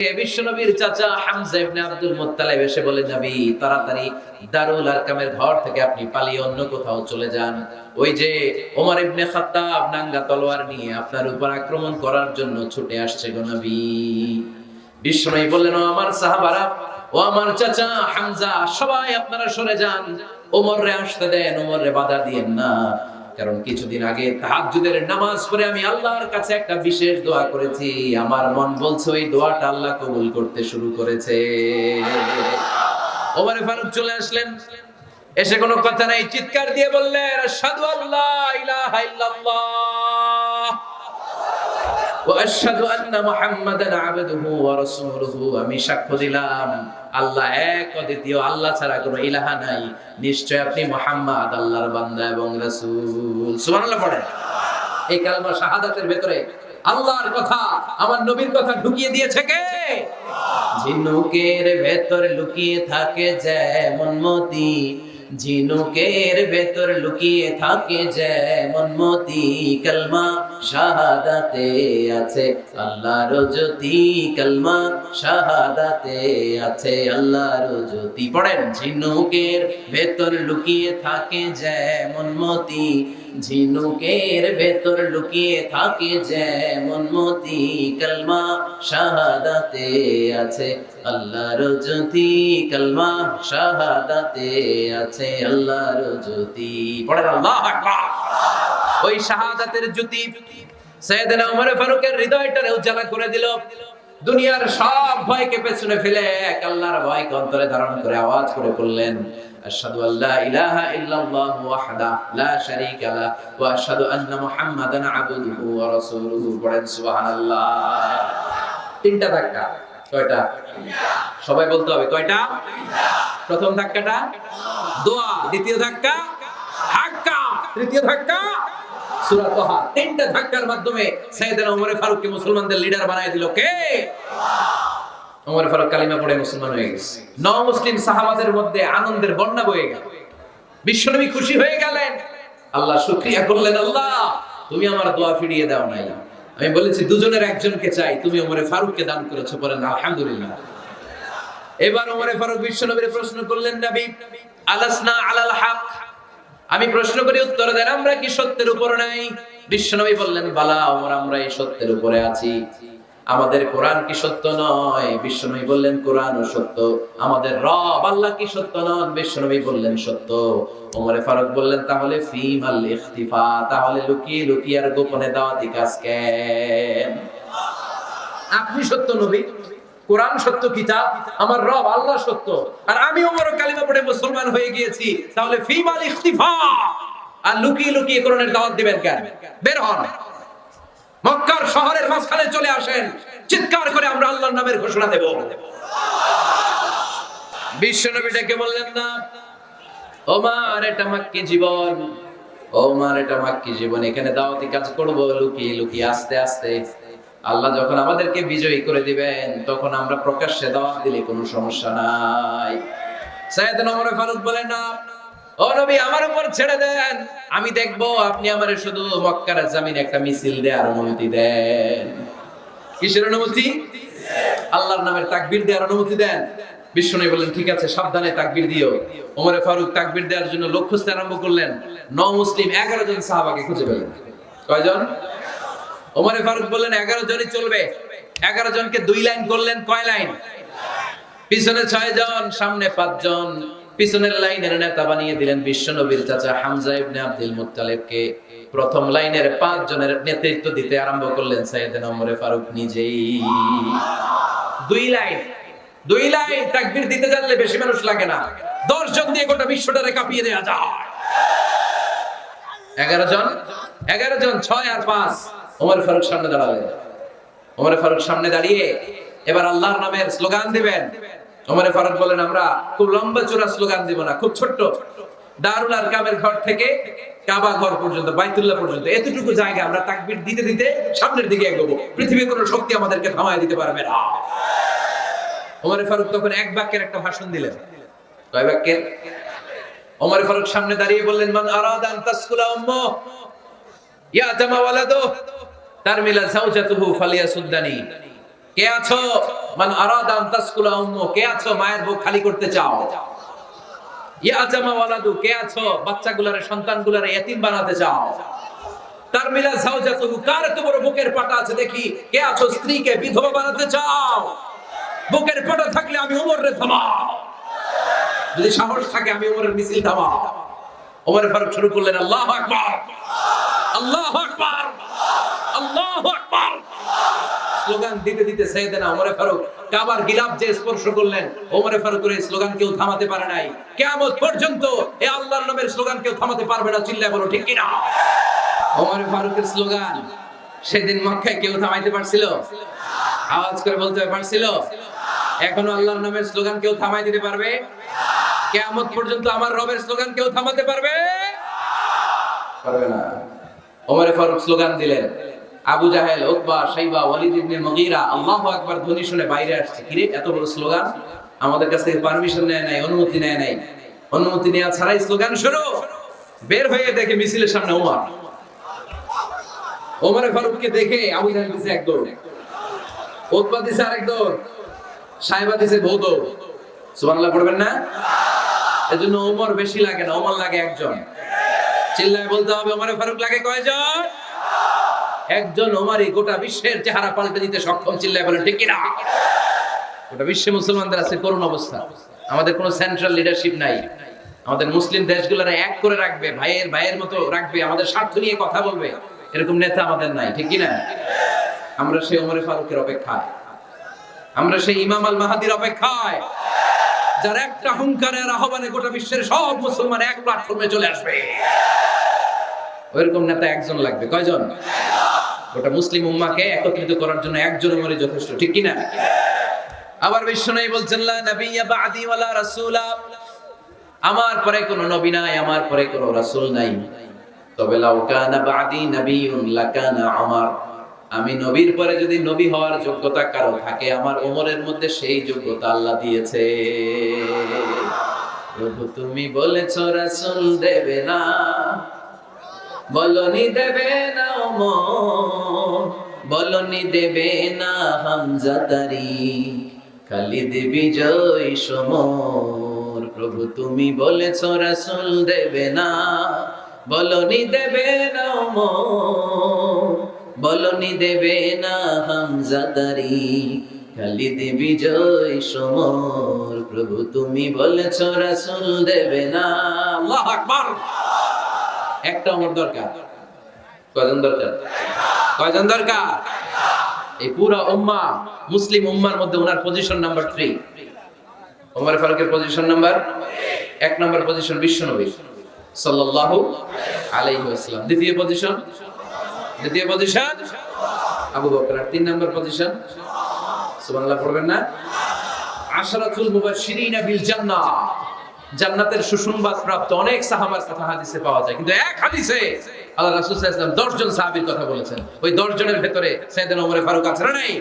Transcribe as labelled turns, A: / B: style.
A: বিশ্বনবীর চাচা হামজা ইবনে Abdul Muttalib এসে বলে, নবী তাড়াতাড়ি দারুল আরকামের ঘর থেকে আপনি পালিয়ে অন্য কোথাও চলে যান। ওই যে ওমর ইবনে খাত্তাব নাঙ্গা তলোয়ার নিয়ে আপনার উপর আক্রমণ করার জন্য ছুটে আসছে গো নবী। বিশ্বনবী বললেন, ও আমার সাহাবারা, ও আমার চাচা হামজা, সবাই আপনারা সরে যান, ওমররে আসতে দেন, ওমররে বাধা দিয়েন না। কারণ কিছুদিন আগে তাহাজ্জুদের নামাজ পড়ে আমি আল্লাহর কাছে একটা বিশেষ দোয়া করেছি, আমার মন বলছে ওই দোয়াটা আল্লাহ কবুল করতে শুরু করেছে। ওমর ফারুক চলে আসলেন, এসে কোনো কথা নাই, চিৎকার দিয়ে বললেন, আশহাদু আল্লা ইলাহা ইল্লাল্লাহ ওয়া আশহাদু আন্না মুহাম্মাদান আবদুহু ওয়া রাসূলুহু। আমি সাক্ষ্য দিলাম আল্লাহ এক, অদ্বিতীয়, আল্লাহ ছাড়া কোনো ইলাহা নাই, নিশ্চয় আপনি মুহাম্মদ আল্লাহর বান্দা এবং রাসূল। সুবহানাল্লাহ পড়েন। এই কালমা শাহাদাতের ভেতরে আল্লাহর কথা, আমার নবীর কথা ঢুকিয়ে দিয়েছে কে? ঝিনুকের ভেতর লুকিয়ে থাকে যেমন মতি, ঝিনুকের ভেতর লুকিয়ে থাকে যেমন মতি, কালমা শাহাদাতে আছে আল্লাহর জ্যোতি, কালমা শাহাদাতে আছে আল্লাহর জ্যোতি। পড়েন, ঝিনুকের ভেতর লুকিয়ে থাকে যেমন মতি, ঝিনুকের ভেতর লুকিয়ে থাকে যেমন মতি, কালমা শাহাদাতে আছে আল্লাহর জ্যোতি, কালমা শাহাদাতে আছে আল্লাহর জ্যোতি। পড়েন আল্লাহু আকবার। ওই শাহাদাতের জ্যোতি সাইয়েদনা ওমর ফারুকের হৃদয়টারে উজ্জ্বল করে দিল। দুনিয়ার সব ভয়কে পেছনে ফেলে এক আল্লাহর ভয়কে অন্তরে ধারণ করে আওয়াজ করে বললেন, আশহাদু আল্লা ইলাহা ইল্লাল্লাহু ওয়াহদাহু লা শারীকা লাহু ওয়া আশহাদু আন্না মুহাম্মাদান আবদুহু ওয়া রাসূলুহু। পড়েন সুবহানাল্লাহ। তিনটা ধাক্কা। কয়টা? সবাই বলতে হবে কয়টা? প্রথম ধাক্কাটা দোয়া, দ্বিতীয় ধাক্কা হাক্কা, তৃতীয় ধাক্কা সূরা তাহা। তিনটা ধাক্কার মাধ্যমে সাইয়েদনা ওমর ফারুককে মুসলমানদের লিডার বানায় দিল কে? ওমর ফারুক কালিমা পড়ে মুসলমান হয়ে গেছে। মুসলিম সাহাবাদের মধ্যে আনন্দের বন্যা বয়ে গেল। বিশ্বনবী খুশি হয়ে গেলেন, আল্লাহ শুকরিয়া করলেন, আল্লাহ তুমি আমার দোয়া ফিরিয়ে দাও নাই। আমি বলেছি দুজনের একজনকে চাই, তুমি ওমর ফারুককে দান করেছো, বলেন আলহামদুলিল্লাহ। এবার ওমর ফারুক বিশ্বনবীর প্রশ্ন করলেন, নবী আলাসনা আলাল হক, আমি প্রশ্ন করি উত্তর দেন, আমরা কি সত্যের উপর নাই? বিশ্বনবী বললেন, বালা ওমর, আমরা এই সত্যের উপরে আছি। আমাদের কোরআন কি সত্য নয়? বিশ্বনবী বললেন, কোরআনও সত্য। আমাদের রব আল্লাহ কি সত্য নন? বিশ্বনবী বললেন, সত্য। ওমর ফারুক বললেন, তাহলে ফিমাল ইখতিফা, তাহলে লুকিয়ে লুকিয়ে আর গোপনে দাওয়াতি কাজ কেন? আপনি সত্য নবী, কোরআন সত্য কিতাব, আমার রব আল্লাহ সত্য, আর আমি ওমর কালিমা পড়ে মুসলমান হয়ে গিয়েছি, তাহলে ফিমাল ইখতিফা, আর লুকিয়ে লুকিয়ে কোরআনের দাওয়াত দিবেন কেন? বের হন, মক্কার শহরের মাঝখানে চলে আসেন, চিৎকার করে আমরা আল্লাহর নামের ঘোষণা দেব। বিশ্বনবী ডেকে বললেন, না ওমর, এটা মাক্কি জীবন, ওমর এটা মাক্কি জীবন, এখানে দাওয়াতি কাজ করব লুকিয়ে লুকিয়ে, আস্তে আস্তে। আল্লাহ যখন আমাদেরকে বিজয়ী করে দিবেন, তখন আমরা প্রকাশ্যে দাওয়াত দিলে কোনো সমস্যা নাই। সাইয়েদনা ওমর ফারুক বলেন, না ও নবী, আমার উপর ছেড়ে দেন, আমি দেখবো আপনি আমারে শুধু মক্কার জমিনে একটা মিছিল দেওয়ার অনুমতি দেন। কিসের অনুমতি? আল্লাহর নামের তাকবীর দেওয়ার অনুমতি দেন। বিশ্বনবী বললেন, ঠিক আছে, সাবধানে তাকবীর দিও। ওমর ফারুক তাকবীর দেওয়ার জন্য লোক খুঁজতে আরম্ভ করলেন। মুসলিম 11 জন সাহাবাকে খুঁজে পেলেন। কয়জন? ওমর ফারুক বললেন 11 জনই চলবে। 11 জনকে 2 লাইন করলেন। কয় লাইন? পিছনে 6 জন, সামনে 5 জন। পিছনের লাইনের নেতা বানিয়ে দিলেন বিশ্বনবীর চাচা হামজা ইবনে আব্দুল মুত্তালিবকে। প্রথম লাইনের 5 জনের নেতৃত্ব দিতে আরম্ভ করলেন সাইয়েদনা ওমর ফারুক নিজেই। 2 লাইন তাকবীর দিতে জানলে বেশি মানুষ লাগে না, 10 জন দিয়ে গোটা বিশ্বটারে কাঁপিয়ে দেওয়া যায়। 11 জন 6 আর 5। ওমর ফারুক সামনে দাঁড়ালেন। ওমর ফারুক সামনে দাঁড়িয়ে এবার আল্লাহর নামের স্লোগান দিবেন। ওমর ফারুক বলেন, আমরা খুব লম্বা চূড়া স্লোগান দিব না, খুব ছোট্ট, দারুল আরকামের ঘর থেকে কাবা ঘর পর্যন্ত, বাইতুল্লাহ পর্যন্ত, এতটুকু জায়গা আমরা তাকবীর দিতে দিতে সামনের দিকে এগোবো, পৃথিবীর কোনো শক্তি আমাদেরকে থামায় দিতে পারবে না। ওমর ফারুক তখন এক বাক্যের একটা ভাষণ দিলেন। কয় বাক্যের? ওমর ফারুক সামনে দাঁড়িয়ে বললেন, মান আরাদা আন তাসকুলা উম্মু ইয়াতামা ওয়ালাদু তারমিলা যাওজাতুহু ফালিয়াসুদ্দানি। কে আছো মান আরাদা আন তাসকুলা উম্মু, কে আছো মায়ের বুক খালি করতে চাও? ইয়া জামা ওয়ালাদু, কে আছো বাচ্চাগুলারে সন্তানগুলারে ইতিম বানাতে চাও? তারমিলা যাওজাতুহু, কার এত বড় বুকের পাটা আছে দেখি, কে আছো স্ত্রীকে বিধবা বানাতে চাও? বুকের পাটা থাকলে আমি ওমরের থামাও, যদি সাহস থাকে আমি ওমরের মিছিল থামাও। ওমর ফারুক শুরু করলেন আল্লাহু আকবার, আল্লাহু আকবার, আল্লাহু আকবার। স্লোগান দিতে দিতে সাইয়েদনা ওমর ফারুক কাবার গিলাফ যে স্পর্শ করলেন, ওমর ফারুকের এই স্লোগান কেউ থামাতে পারে নাই। কিয়ামত পর্যন্ত এই আল্লাহর নামের স্লোগান কেউ থামাতে পারবে না, চিল্লায় বলো ঠিক কি না? ওমর ফারুকের স্লোগান সেদিন মক্কায় কেউ থামাইতে পারছিল? আওয়াজ করে বলতে পারছিল? এখনো আল্লাহর নামের স্লোগান কেউ থামাই দিতে পারবে? কিয়ামত পর্যন্ত আমার রবের স্লোগান কেউ থামাতে পারবে? পারবে না। ওমর ফারুক স্লোগান দিলেন, আবু জাহেল, উতবা, শাইবা, ওয়ালিদ ইবনে মুগীরা আল্লাহু আকবার ধ্বনি শুনে বাইরে আসছে। কিরে এত বড় স্লোগান, আমাদের কাছ থেকে পারমিশন নেয় নাই, অনুমতি নেয় নাই। অনুমতি নেওয়া ছাড়াই স্লোগান শুরু। বের হয়ে দেখে মিছিলের সামনে ওমর। ওমর ফারুককে দেখে আবু জাহেল দিছে এক দৌড়, উতবা দিছে আরেক দৌড়, শাইবা দিছে বহু দৌড়। সুবহানাল্লাহ পড়বেন না? এজন্য ওমর বেশি লাগে না, ওমর লাগে একজন। চিল্লায় বলতে হবে ওমর ফারুক লাগে কয়জন? একজন। ওমরই গোটা বিশ্বের চেহারা পাল্টে দিতে সক্ষম। চিল্লায় বলেন ঠিক কি না? গোটা বিশ্বে মুসলমানদের আছে করুণ অবস্থা। আমাদের কোনো সেন্ট্রাল লিডারশিপ নাই। আমাদের মুসলিম দেশগুলোরে এক করে রাখবে, ভাইয়ের ভাইয়ের মতো রাখবে, আমাদের স্বার্থ নিয়ে কথা বলবে, এরকম নেতা আমাদের নাই। ঠিক কি না? আমরা সেই ওমর ফারুকের অপেক্ষায়, আমরা সেই ইমাম আল মাহাদির অপেক্ষায়, যার একটা হুঙ্কারের আহ্বানে গোটা বিশ্বের সব মুসলমান এক প্ল্যাটফর্মে চলে আসবে। ওইরকম নেতা একজন লাগবে। কয়জন? গোটা মুসলিম উম্মাহকে একত্রিত করার জন্য একজন ওমরই যথেষ্ট। ঠিক কি না? আবার বিশ্বনবী বলছেন লা নাবিয়্যা বা'দি ওয়ালা রাসূলা, আমার পরে কোনো নবী নাই, আমার পরে কোনো রাসূল নাই। তবে লাউ কানা বা'দি নাবিয়্যুন লাকানা উমর, আমি নবীর পরে যদি নবী হওয়ার যোগ্যতা কারো থাকে, আমার ওমরের মধ্যে সেই যোগ্যতা আল্লাহ দিয়েছে। প্রভু তুমি বলেছো রাসূল দেবে না, বলনি দেবে না ওমর, বলনি দেবে না হামজা তারিক, খালিদ বিজয় সমর। প্রভু তুমি বলেছো রাসূল দেবে না, বলনি দেবে না ওমর, বলনি দেবে না হামজা তারিক, খালিদ বিজয় সমর। প্রভু তুমি বলেছো রাসূল দেবে না। আল্লাহু আকবার। একটা ওমর দরকার। কয়জন দরকার? কয়জন দরকার? এই পুরো উম্মাহ, মুসলিম উম্মার মধ্যে ওনার পজিশন নাম্বার 3। ওমর ফারুকের পজিশন নাম্বার 1 নাম্বার পজিশন বিশ্বনবী সাল্লাল্লাহু আলাইহি ওয়াসাল্লাম। দ্বিতীয় position Abu Bakr. 3 number position সুবহানাল্লাহ পড়বেন না? আশরাতুল মুবাশশিরিনা বিল জান্নাহ, জান্নাতের সুসংবাদ প্রাপ্ত অনেক সাহাবার কথা হাদিসে পাওয়া যায়, কিন্তু এক হাদিসে আল্লাহ রাসূল সাল্লাল্লাহু আলাইহি ওয়াসাল্লাম 10 জন সাহাবীর কথা বলেছেন। ওই 10 জনের ভেতরে সাইয়েদনা ওমর ফারুক আছে না নাই?